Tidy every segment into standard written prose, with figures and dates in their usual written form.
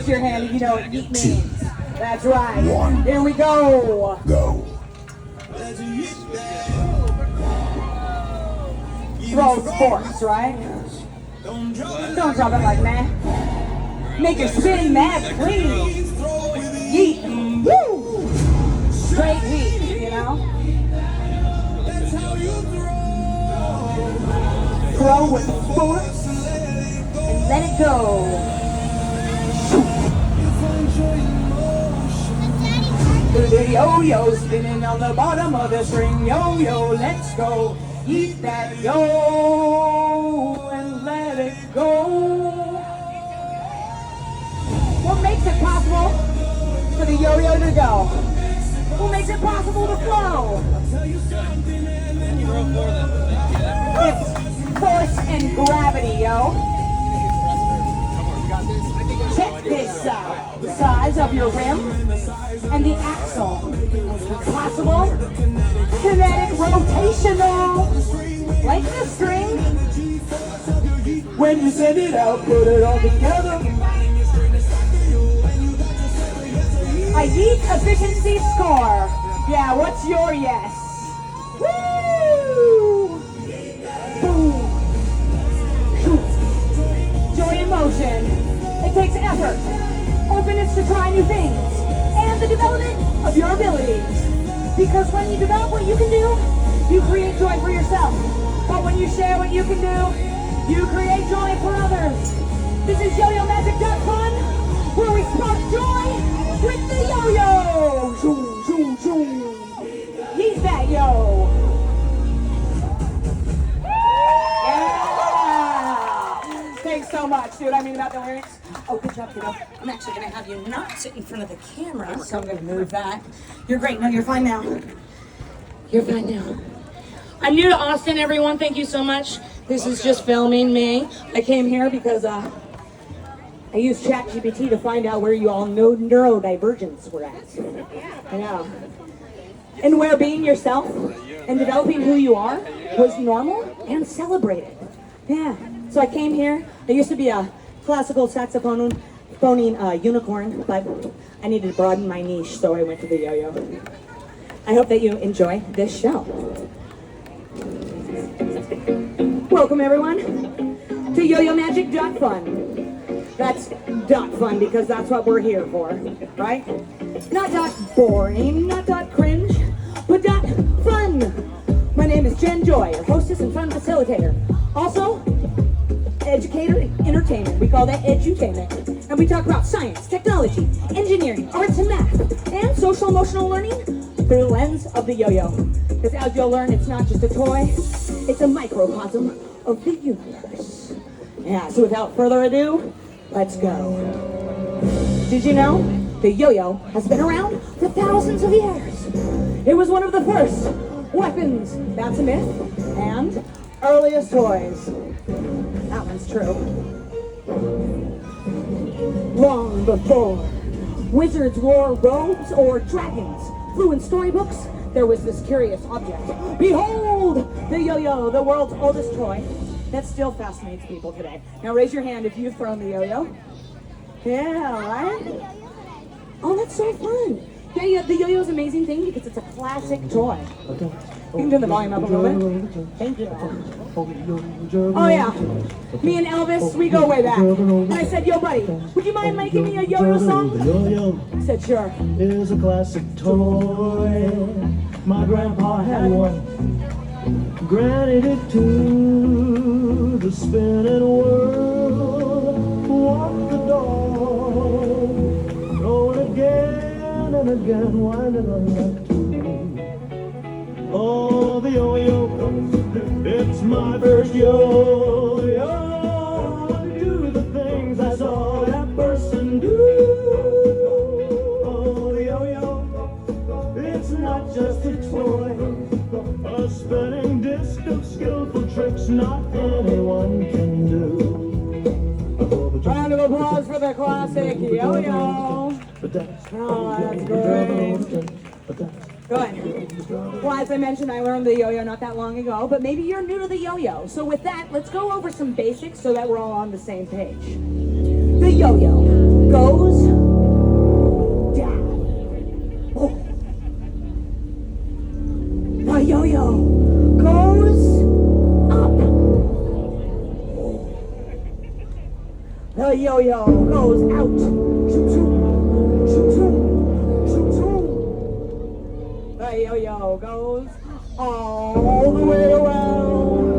your hand if you know what yeet means. That's right. Here we go. Go. Throw sports, right? Don't drop it like that. Make it spin mad clean. Yeet. Woo! Straight yeet, you know? Throw with force and let it go. The yo-yo spinning on the bottom of the string. Yo-yo, let's go. Eat that yo and let it go. What makes it possible for the yo-yo to go? What makes it possible to flow? It's force and gravity, yo. Check this out. The size of your rim and the axle. Possible, kinetic, rotational, like the string. When you send it out, put it all together. A yeet efficiency score. Yeah, what's your yes? Woo! Boom! Joy in motion. It takes effort, openness to try new things, and the development of your abilities. Because when you develop what you can do, you create joy for yourself. But when you share what you can do, you create joy for others. This is YoYoMagic.fun, where we spark joy with the yo-yo. Zoom, zoom, zoom. He's that yo. Yeah. Thanks so much. See what I mean about the lyrics? Oh, good job, kiddo. I'm actually going to have you not sit in front of the camera, so I'm going to move that. You're great. No, you're fine now. You're fine now. I'm new to Austin, everyone. Thank you so much. This is just filming me. I came here because I used ChatGPT to find out where you all know neurodivergence were at. I know. And where being yourself and developing who you are was normal and celebrated. Yeah. So I came here. I used to be a classical saxophone unicorn, but I needed to broaden my niche, so I went to the yo-yo. I hope that you enjoy this show. Welcome everyone to YoYoMagic.fun. That's .fun because that's what we're here for, right? Not .boring, not .cringe, but .fun. My name is Jen Joy, your hostess and fun facilitator. Also, educator entertainment. We call that edutainment. And we talk about science, technology, engineering, arts and math, and social emotional learning through the lens of the yo-yo. Because as you'll learn, it's not just a toy, it's a microcosm of the universe. Yeah, so without further ado, let's go. Did you know the yo-yo has been around for thousands of years? It was one of the first weapons, that's a myth, and earliest toys. That one's true. Long before wizards wore robes or dragons flew in storybooks, there was this curious object. Behold, the yo-yo, the world's oldest toy that still fascinates people today. Now raise your hand if you've thrown the yo-yo. Yeah, right? Oh, that's so fun. Yeah, the yo-yo is an amazing thing because it's a classic toy. You can turn the volume up a little bit. Thank you. Oh yeah, me and Elvis, we go way back. And I said, yo buddy, would you mind making me a yo-yo song? He said, sure. It is a classic toy. My grandpa had one. Granted it to the spinning world. Walk the dog. Roll it again and again. Wind it on that too. Oh, the yo-yo, it's my first yo-yo. Do the things I saw that person do. Oh, the yo-yo, it's not just a toy. A spinning disc of skillful tricks not anyone can do. Round of applause for the classic yo-yo. Oh, that's great. Good. Well, as I mentioned, I learned the yo-yo not that long ago, but maybe you're new to the yo-yo. So with that, let's go over some basics so that we're all on the same page. The yo-yo goes yo-yo goes out. The yo-yo goes all the way around.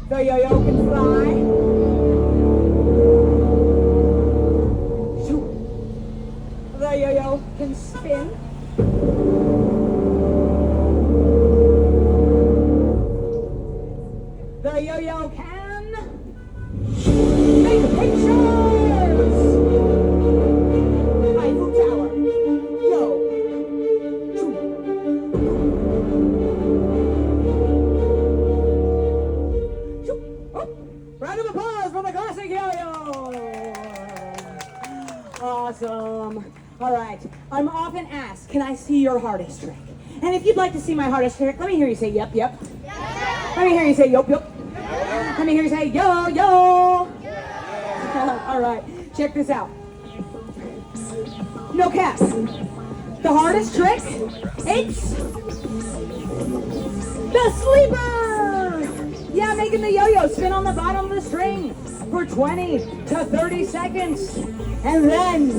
The yo-yo can fly. The yo-yo can spin. The yo-yo can make pictures. Eiffel Tower. Yo. Oh, round of applause for the classic yo-yo. Awesome. All right. I'm often asked, can I see your hardest trick? And if you'd like to see my hardest trick, let me hear you say yep, yep. Let me hear you say yup, yup. Let me hear you say yo, yo. All right, check this out. No cap. The hardest trick, it's the sleeper. Yeah, making the yo-yo spin on the bottom of the string for 20 to 30 seconds. And then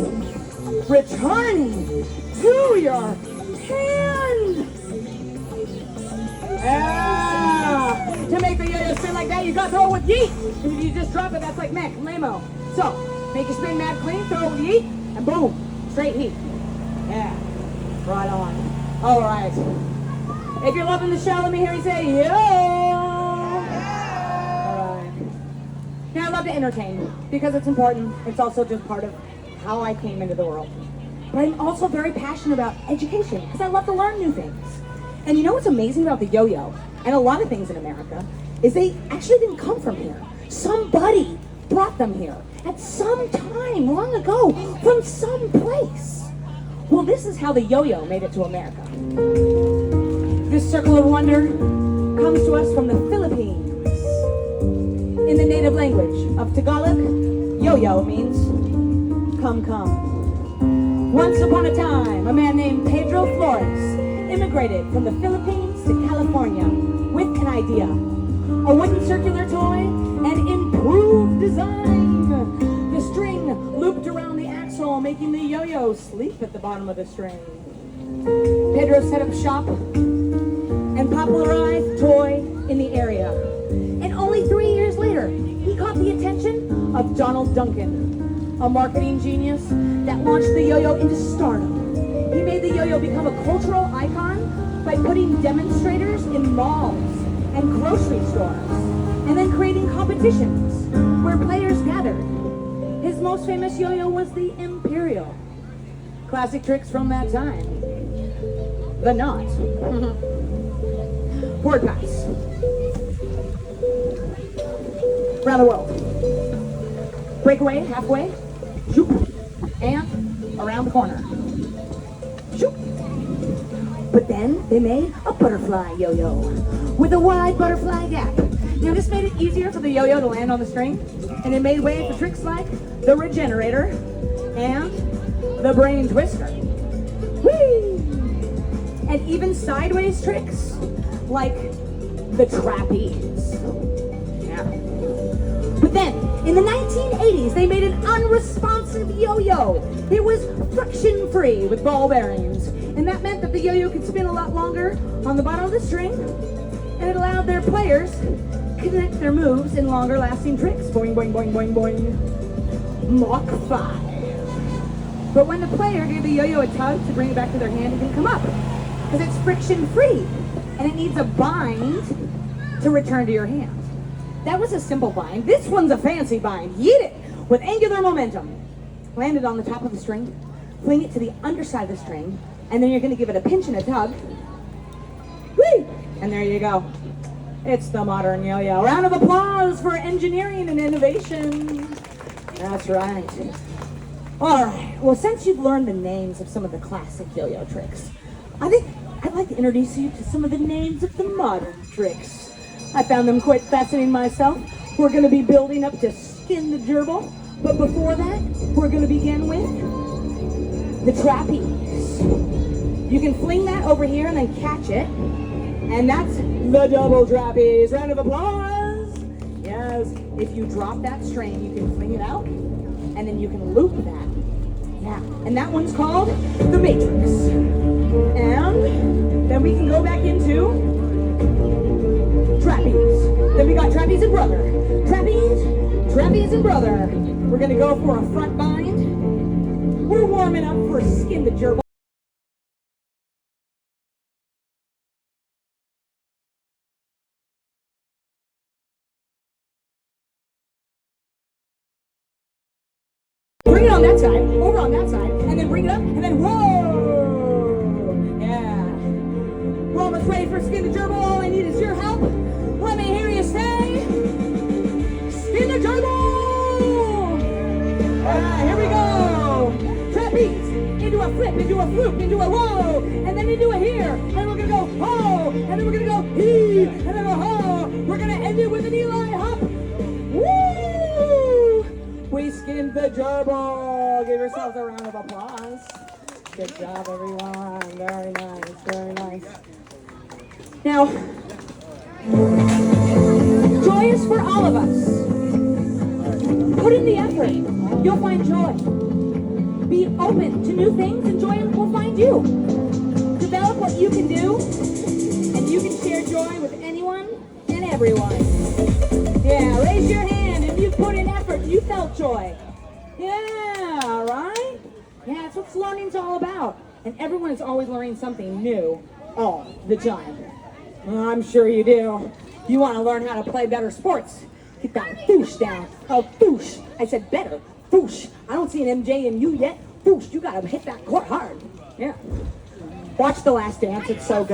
returning to your hand. Yeah. To make the yo-yo spin like that, you gotta throw it with yeet. If you just drop it, that's like meh, lame-o. So, make it spin mad clean, throw it with yeet, and boom, straight heat. Yeah, right on. All right. If you're loving the show, let me hear you say yo. All right. Now, I love to entertain because it's important. It's also just part of how I came into the world. But I'm also very passionate about education because I love to learn new things. And you know what's amazing about the yo-yo and a lot of things in America is they actually didn't come from here. Somebody brought them here at some time long ago from some place. Well, this is how the yo-yo made it to America. This circle of wonder comes to us from the Philippines. In the native language of Tagalog, yo-yo means come, come. Once upon a time, a man named Pedro Flores immigrated from the Philippines to California with an idea. A wooden circular toy and improved design. The string looped around the axle, making the yo-yo sleep at the bottom of the string. Pedro set up shop and popularized the toy in the area. And only 3 years later, he caught the attention of Donald Duncan, a marketing genius that launched the yo-yo into stardom. He made the yo-yo become a cultural icon by putting demonstrators in malls and grocery stores, and then creating competitions where players gathered. His most famous yo-yo was the Imperial. Classic tricks from that time. The knot. Forward pass. Around the world. Breakaway, halfway. Shoop. And around the corner. Shoop. But then they made a butterfly yo-yo with a wide butterfly gap. Now this made it easier for the yo-yo to land on the string, and it made way for tricks like the regenerator and the brain twister. Whee! And even sideways tricks like the trapeze. Yeah. But then, in the 1980s, they made an unresponsive yo-yo. It was friction-free with ball bearings. And that meant that the yo-yo could spin a lot longer on the bottom of the string, and it allowed their players to connect their moves in longer-lasting tricks. Boing, boing, boing, boing, boing. Mach 5. But when the player gave the yo-yo a tug to bring it back to their hand, it didn't come up, because it's friction-free, and it needs a bind to return to your hand. That was a simple bind. This one's a fancy bind. Yeet it with angular momentum. Land it on the top of the string, fling it to the underside of the string, and then you're going to give it a pinch and a tug. Whee! And there you go. It's the modern yo-yo. Round of applause for engineering and innovation. That's right. All right. Well, since you've learned the names of some of the classic yo-yo tricks, I think I'd like to introduce you to some of the names of the modern tricks. I found them quite fascinating myself. We're going to be building up to skin the gerbil, but before that, we're going to begin with the trapeze. You can fling that over here and then catch it, and that's the double trapeze. Round of applause. Yes, if you drop that strain, you can fling it out, and then you can loop that. Yeah, and that one's called the Matrix. And then we can go back into trapeze. Then we got trapeze and brother. Trapeze and brother. We're gonna go for a front bind. We're warming up for skin to gerbil. Bring it on that side, over on that side, and then bring it up, and then whoa! Yeah. We're almost ready for skin to gerbil. All I need is your help. Let me hear you say, skin to gerbil! Here we go. Trapeze, into a flip, into a floop, into a whoa, and then into a here. And we're gonna go ho, and then we're gonna go he, and then go ho. We're gonna end it with an Eli hop. Woo! We skinned the gerbil. Give yourselves a round of applause. Good job, everyone. Very nice, very nice. Now, joy is for all of us. Put in the effort. You'll find joy. Be open to new things and joy will find you. Develop what you can do, and you can share joy with anyone and everyone. Yeah, raise your hand if you put in effort, you felt joy. Yeah, right? Yeah, that's what learning's all about. And everyone is always learning something new all the time. Well, I'm sure you do. You want to learn how to play better sports. Get that foosh down. Oh, foosh. I said better. Foosh. I don't see an MJ in you yet. Foosh, you got to hit that court hard. Yeah. Watch The Last Dance. It's so good.